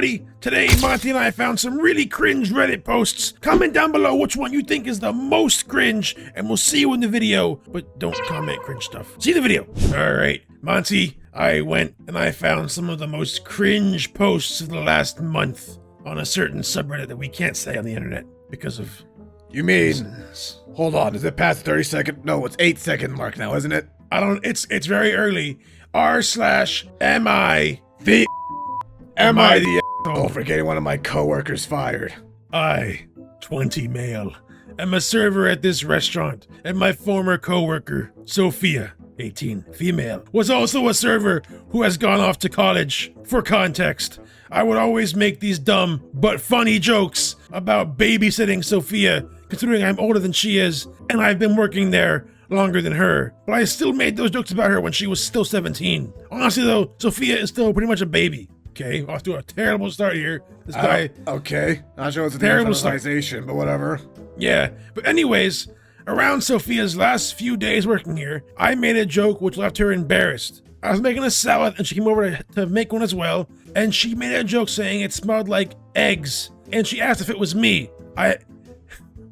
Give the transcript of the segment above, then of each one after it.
everybody! Today, Monty and I found some really cringe Reddit posts. Comment down below which one you think is the most cringe, and we'll see you in the video. But don't comment cringe stuff. See the video. Alright, Monty, I went and I found some of the most cringe posts of the last month on a certain subreddit that we can't say on the internet because of... You mean... Hold on, is it past 30-second? No, it's 8-second mark now, isn't it? It's very early. r/mi the asshole for getting one of my coworkers fired. I, 20 male, am a server at this restaurant, and my former coworker, Sophia, 18, female, was also a server who has gone off to college. For context, I would always make these dumb but funny jokes about babysitting Sophia, considering I'm older than she is, and I've been working there longer than her. But I still made those jokes about her when she was still 17. Honestly though, Sophia is still pretty much a baby. Okay, off to a terrible start here. This guy... Okay, not sure what's a terrible infantilization, but whatever. Yeah, but anyways, around Sophia's last few days working here, I made a joke which left her embarrassed. I was making a salad and she came over to make one as well, and she made a joke saying it smelled like eggs, and she asked if it was me.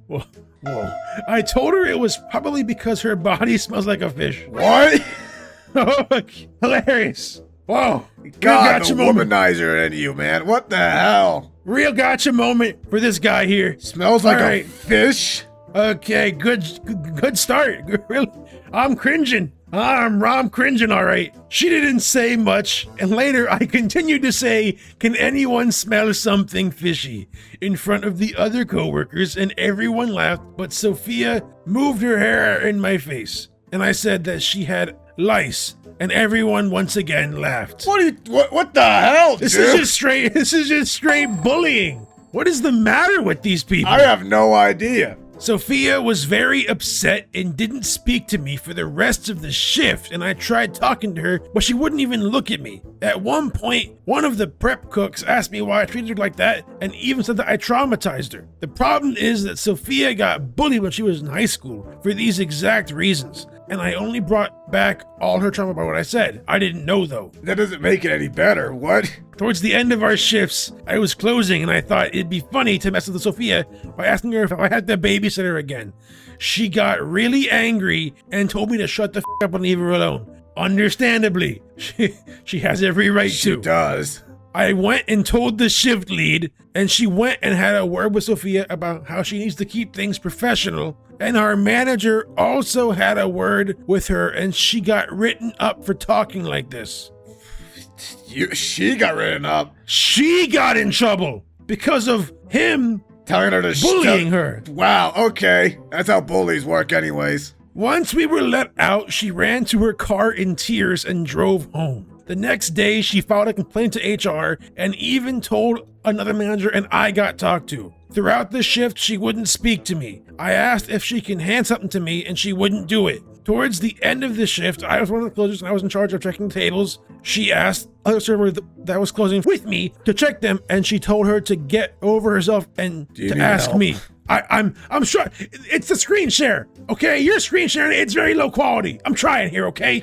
Whoa. I told her it was probably because her body smells like a fish. What? Hilarious. Whoa. God, the womanizer in you, man. What the hell? Real gotcha moment for this guy here. Smells like a fish? Okay, good start. I'm cringing. I'm cringing, all right. She didn't say much, and later I continued to say, "Can anyone smell something fishy?" in front of the other coworkers, and everyone laughed, but Sophia moved her hair in my face, and I said that she had lice, and everyone once again laughed. What the hell, This dude? is just straight bullying. What is the matter with these people? I have no idea. Sophia was very upset and didn't speak to me for the rest of the shift, and I tried talking to her, but she wouldn't even look at me. At one point, one of the prep cooks asked me why I treated her like that, and even said that I traumatized her. The problem is that Sophia got bullied when she was in high school for these exact reasons, and I only brought back all her trauma by what I said. I didn't know though. That doesn't make it any better, what? Towards the end of our shifts, I was closing and I thought it'd be funny to mess with Sophia by asking her if I had to babysit her again. She got really angry and told me to shut the f up and leave her alone. Understandably, she has every right to. She does. I went and told the shift lead, and she went and had a word with Sophia about how she needs to keep things professional, and our manager also had a word with her, and she got written up for talking like this. She got written up? She got in trouble because of him telling her to bullying her. Wow, okay. That's how bullies work anyways. Once we were let out, she ran to her car in tears and drove home. The next day, she filed a complaint to HR and even told another manager, and I got talked to. Throughout the shift, she wouldn't speak to me. I asked if she can hand something to me, and she wouldn't do it. Towards the end of the shift, I was one of the closers and I was in charge of checking tables. She asked other server that was closing with me to check them, and she told her to get over herself and to ask help? me. I'm sure it's the screen share, okay? You're screen sharing, it's very low quality. I'm trying here, okay?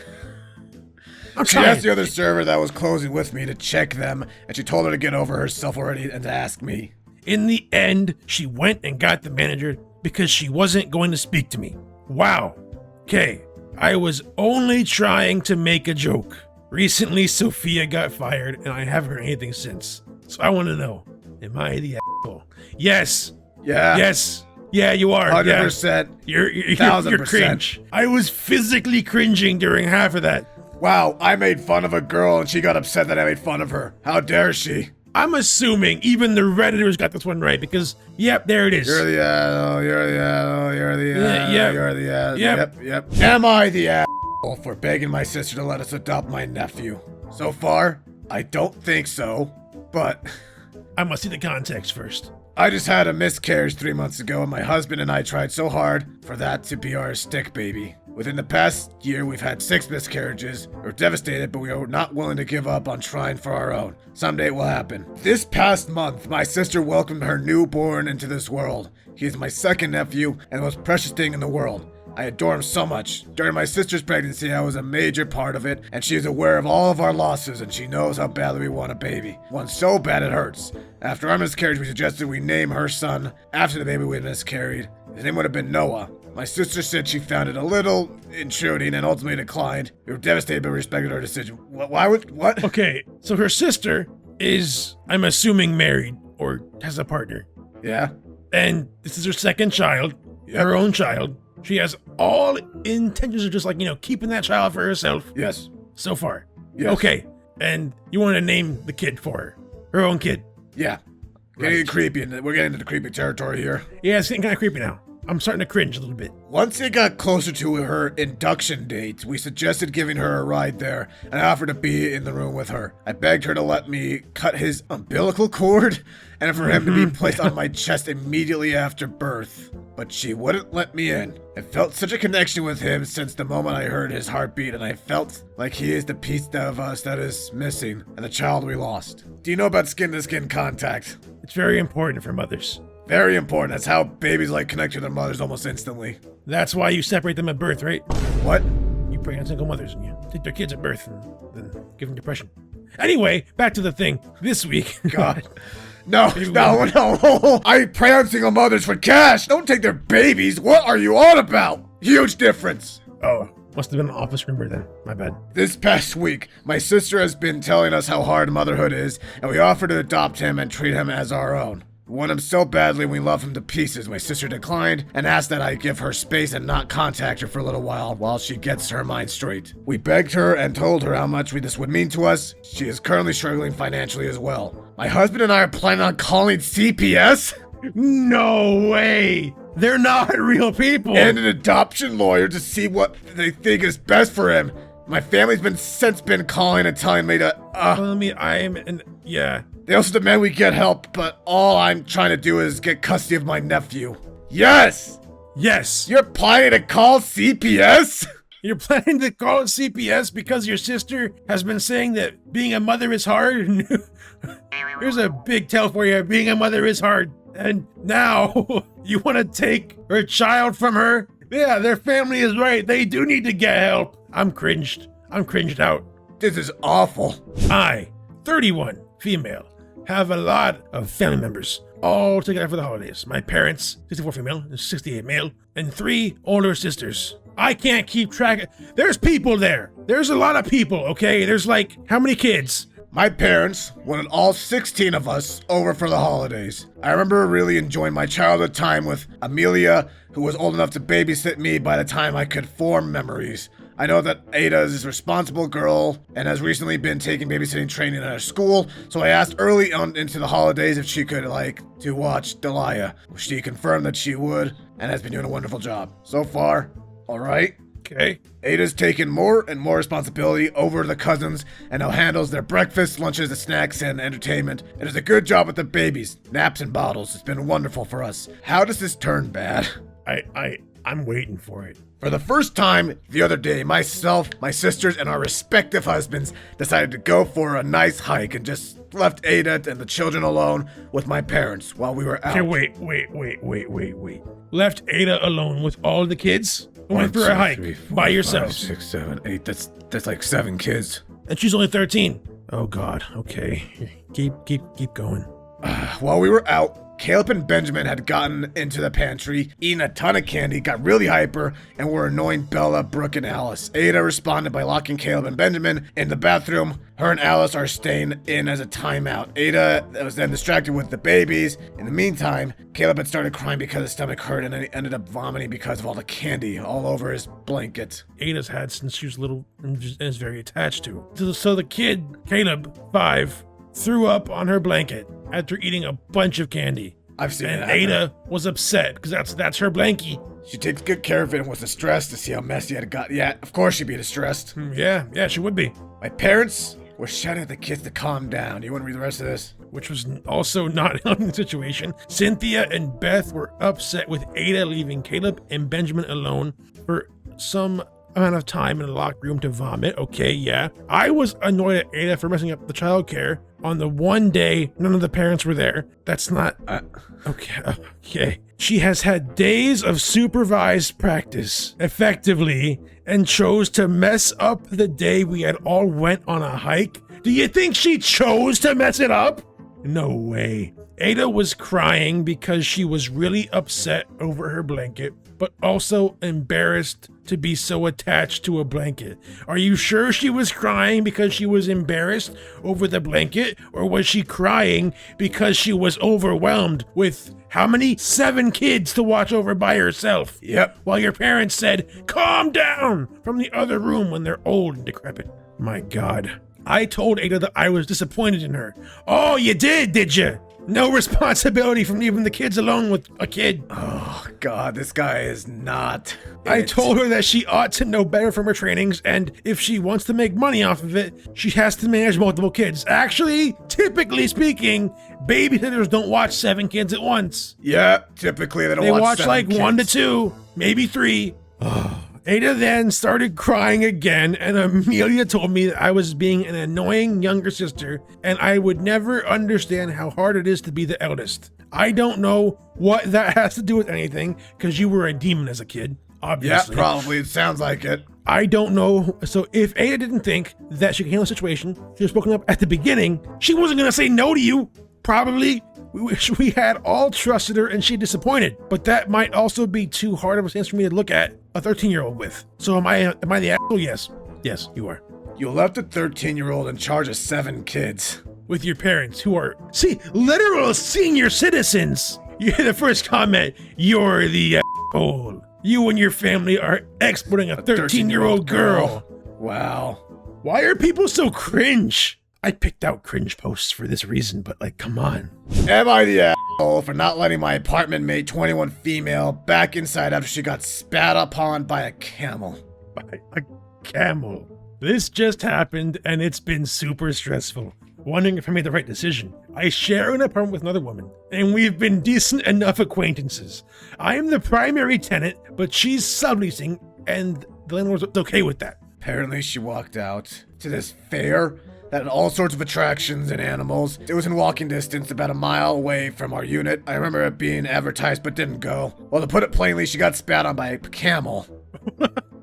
She asked the other server that was closing with me to check them, and she told her to get over herself already and to ask me. In the end, she went and got the manager because she wasn't going to speak to me. Wow. Okay, I was only trying to make a joke. Recently, Sophia got fired, and I haven't heard anything since. So I want to know, am I the asshole? Yes. Yeah. Yes. Yeah, you are. 100%. Yeah. You're cringe. I was physically cringing during half of that. Wow, I made fun of a girl and she got upset that I made fun of her. How dare she? I'm assuming even the Redditors got this one right because, yep, there it is. You're the asshole, you're the asshole, you're the asshole, yep. you're the asshole. Yep. Am I the asshole for begging my sister to let us adopt my nephew? So far, I don't think so, but... I must see the context first. I just had a miscarriage 3 months ago, and my husband and I tried so hard for that to be our stick baby. Within the past year, we've had 6 miscarriages. We're devastated, but we are not willing to give up on trying for our own. Someday it will happen. This past month, my sister welcomed her newborn into this world. He is my second nephew and the most precious thing in the world. I adore him so much. During my sister's pregnancy, I was a major part of it, and she is aware of all of our losses, and she knows how badly we want a baby. One so bad it hurts. After our miscarriage, we suggested we name her son after the baby we had miscarried. His name would have been Noah. My sister said she found it a little intruding and ultimately declined. We were devastated, but we respected her decision. What? Okay, so her sister is, I'm assuming, married or has a partner. Yeah? And this is her second child, her own child. She has all intentions of just keeping that child for herself. Yes. So far. Yes. Okay, and you want to name the kid for her own kid. Yeah. Getting creepy, and we're getting into the creepy territory here. Yeah, it's getting kind of creepy now. I'm starting to cringe a little bit. Once it got closer to her induction date, we suggested giving her a ride there, and I offered to be in the room with her. I begged her to let me cut his umbilical cord, and for him to be placed on my chest immediately after birth. But she wouldn't let me in. I felt such a connection with him since the moment I heard his heartbeat, and I felt like he is the piece of us that is missing, and the child we lost. Do you know about skin-to-skin contact? It's very important for mothers. Very important. That's how babies connect to their mothers almost instantly. That's why you separate them at birth, right? What? You pregnant single mothers and you take their kids at birth and then give them depression. Anyway, back to the thing. This week. God. No. I prey on single mothers for cash. Don't take their babies. What are you on about? Huge difference. Oh, must have been an office rumor then. My bad. This past week, my sister has been telling us how hard motherhood is, and we offered to adopt him and treat him as our own. We want him so badly and we love him to pieces. My sister declined and asked that I give her space and not contact her for a little while she gets her mind straight. We begged her and told her how much this would mean to us. She is currently struggling financially as well. My husband and I are planning on calling CPS. No way! They're not real people! And an adoption lawyer to see what they think is best for him. My family's been calling and telling me to, yeah. They also demand we get help, but all I'm trying to do is get custody of my nephew. Yes! Yes! You're planning to call CPS? You're planning to call CPS because your sister has been saying that being a mother is hard? Here's a big tell for you. Being a mother is hard. And now you want to take her child from her? Yeah, their family is right. They do need to get help. I'm cringed out. This is awful. I, 31, female, have a lot of family members, all together for the holidays. My parents, 64 female, 68 male, and 3 older sisters. I can't keep track. There's people there. There's a lot of people, okay? There's how many kids? My parents wanted all 16 of us over for the holidays. I remember really enjoying my childhood time with Amelia, who was old enough to babysit me by the time I could form memories. I know that Ada is a responsible girl and has recently been taking babysitting training at her school, so I asked early on into the holidays if she could to watch Delia. She confirmed that she would and has been doing a wonderful job. So far, all right. Okay. Ada's taken more and more responsibility over the cousins and now handles their breakfast, lunches, the snacks, and entertainment. And does a good job with the babies, naps and bottles. It's been wonderful for us. How does this turn bad? I'm waiting for it. For the first time the other day, myself, my sisters, and our respective husbands decided to go for a nice hike and just left Ada and the children alone with my parents while we were out. Okay, wait. Left Ada alone with all the kids? Went for a hike by yourself. 5, 6, 7, 8. That's 7 kids. And she's only 13. Oh God. Okay. Keep going. While we were out, Caleb and Benjamin had gotten into the pantry, eaten a ton of candy, got really hyper, and were annoying Bella, Brooke, and Alice. Ada responded by locking Caleb and Benjamin in the bathroom. Her and Alice are staying in as a timeout. Ada was then distracted with the babies. In the meantime, Caleb had started crying because his stomach hurt and then he ended up vomiting because of all the candy all over his blanket. Ada's had since she was little and is very attached to. So the kid, Caleb, 5, threw up on her blanket after eating a bunch of candy. I've seen it. And Ada was upset because that's her blankie. She takes good care of it and was distressed to see how messy it got. Yeah, of course she'd be distressed. Yeah, she would be. My parents were shouting at the kids to calm down. You want to read the rest of this? Which was also not helping the situation. Cynthia and Beth were upset with Ada leaving Caleb and Benjamin alone for some amount of time in the locker room to vomit. Okay, yeah. I was annoyed at Ada for messing up the childcare on the one day none of the parents were there. That's not... Okay. She has had days of supervised practice, effectively, and chose to mess up the day we had all went on a hike. Do you think she chose to mess it up? No way. Ada was crying because she was really upset over her blanket, but also embarrassed to be so attached to a blanket. Are you sure she was crying because she was embarrassed over the blanket, or was she crying because she was overwhelmed with how many? 7 kids to watch over by herself? Yep. While your parents said, "Calm down," from the other room when they're old and decrepit. My God. I told Ada that I was disappointed in her. Oh, you did you? No responsibility from leaving the kids alone with a kid. Oh, God, this guy is not... I told her that she ought to know better from her trainings, and if she wants to make money off of it, she has to manage multiple kids. Actually, typically speaking, babysitters don't watch 7 kids at once. Yeah, typically they don't watch 7 like kids. 1 to 2, maybe 3. Ada then started crying again, and Amelia told me that I was being an annoying younger sister, and I would never understand how hard it is to be the eldest. I don't know what that has to do with anything, because you were a demon as a kid, obviously. Yeah, probably. It sounds like it. I don't know. So if Ada didn't think that she could handle the situation, she was spoken up at the beginning, she wasn't going to say no to you. Probably. We wish we had all trusted her and she disappointed, but that might also be too hard of a stance for me to look at a 13-year-old with. So am I the asshole? Yes. Yes, you are. You left a 13-year-old in charge of 7 kids. With your parents who are, literal senior citizens. You hear the first comment, you're the asshole. You and your family are exploiting a 13-year-old girl. Wow. Why are people so cringe? I picked out cringe posts for this reason, but come on. Am I the asshole for not letting my apartment mate, 21 female, back inside after she got spat upon by a camel? By a camel. This just happened and it's been super stressful. Wondering if I made the right decision. I share an apartment with another woman, and we've been decent enough acquaintances. I am the primary tenant, but she's subleasing, and the landlord's okay with that. Apparently she walked out to this fair that had all sorts of attractions and animals. It was in walking distance, about a mile away from our unit. I remember it being advertised but didn't go. Well, to put it plainly, she got spat on by a camel.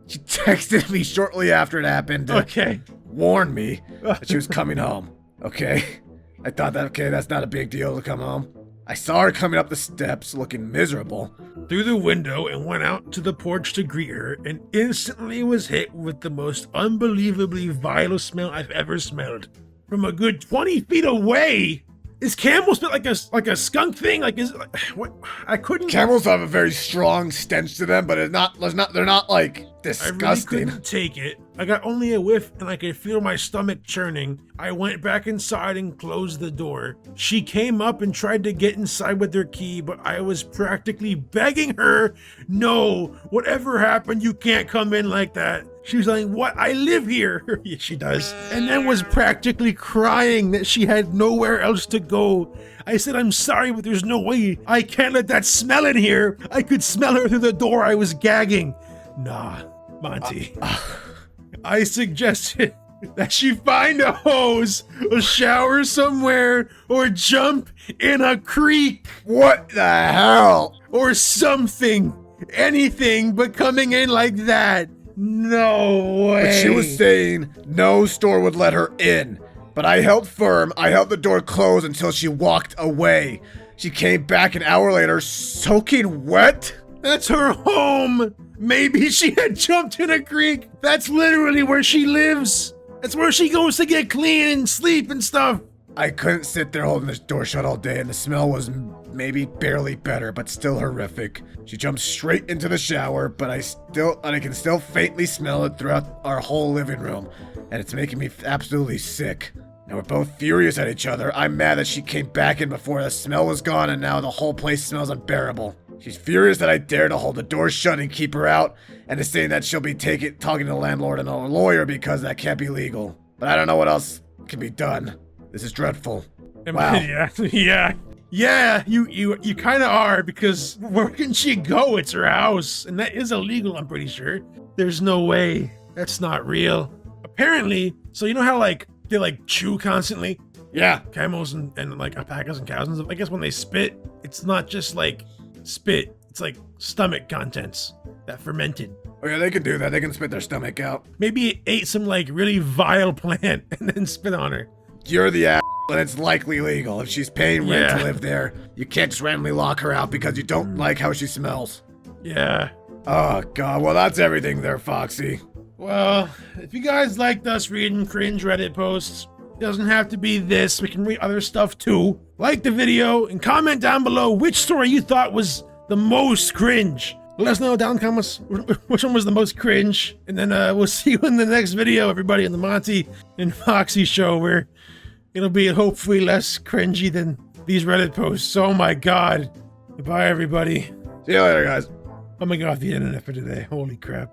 She texted me shortly after it happened to warn me that she was coming home. Okay? I thought that's not a big deal to come home. I saw her coming up the steps looking miserable. Through the window and went out to the porch to greet her, and instantly was hit with the most unbelievably vile smell I've ever smelled. From a good 20 feet away! Is camel smell like a skunk thing? What? I couldn't... Camels have a very strong stench to them, but they're not disgusting. I really couldn't take it. I got only a whiff and I could feel my stomach churning. I went back inside and closed the door. She came up and tried to get inside with her key, but I was practically begging her, no, whatever happened, you can't come in like that. She was like, what? I live here. Yes, she does. And then was practically crying that she had nowhere else to go. I said, I'm sorry, but there's no way. I can't let that smell in here. I could smell her through the door. I was gagging. Nah, Monty. I suggested that she find a hose, or shower somewhere, or jump in a creek. What the hell? Or something. Anything but coming in like that. No way. But she was saying no store would let her in. But I held firm. I held the door closed until she walked away. She came back an hour later, soaking wet. That's her home. Maybe she had jumped in a creek. That's literally where she lives. That's where she goes to get clean and sleep and stuff. I couldn't sit there holding this door shut all day, and the smell was maybe barely better, but still horrific. She jumped straight into the shower, but I can still faintly smell it throughout our whole living room, and it's making me absolutely sick. Now we're both furious at each other. I'm mad that she came back in before the smell was gone, and now the whole place smells unbearable. She's furious that I dare to hold the door shut and keep her out, and is saying that she'll be talking to the landlord and a lawyer because that can't be legal. But I don't know what else can be done. This is dreadful. Wow. Yeah, you kind of are, because where can she go? It's her house, and that is illegal, I'm pretty sure. There's no way. That's not real. Apparently, so you know how like they like chew constantly? Yeah. Camels and like alpacas and cows and stuff. I guess when they spit, it's not just like spit. It's like stomach contents that fermented. Oh yeah, they can do that. They can spit their stomach out. Maybe it ate some like really vile plant and then spit on her. You're the and it's likely legal. If she's paying rent to live there, you can't just randomly lock her out because you don't like how she smells. Yeah. Oh god, well that's everything there, Foxy. Well, if you guys liked us reading cringe Reddit posts, it doesn't have to be this. We can read other stuff too. Like the video and comment down below which story you thought was the most cringe. Let us know down in the comments which one was the most cringe. And then we'll see you in the next video, everybody, in the Monty and Foxy show, where it'll be hopefully less cringy than these Reddit posts. Oh my god. Goodbye, everybody. See you later, guys. I'm gonna get off the internet for today. Holy crap.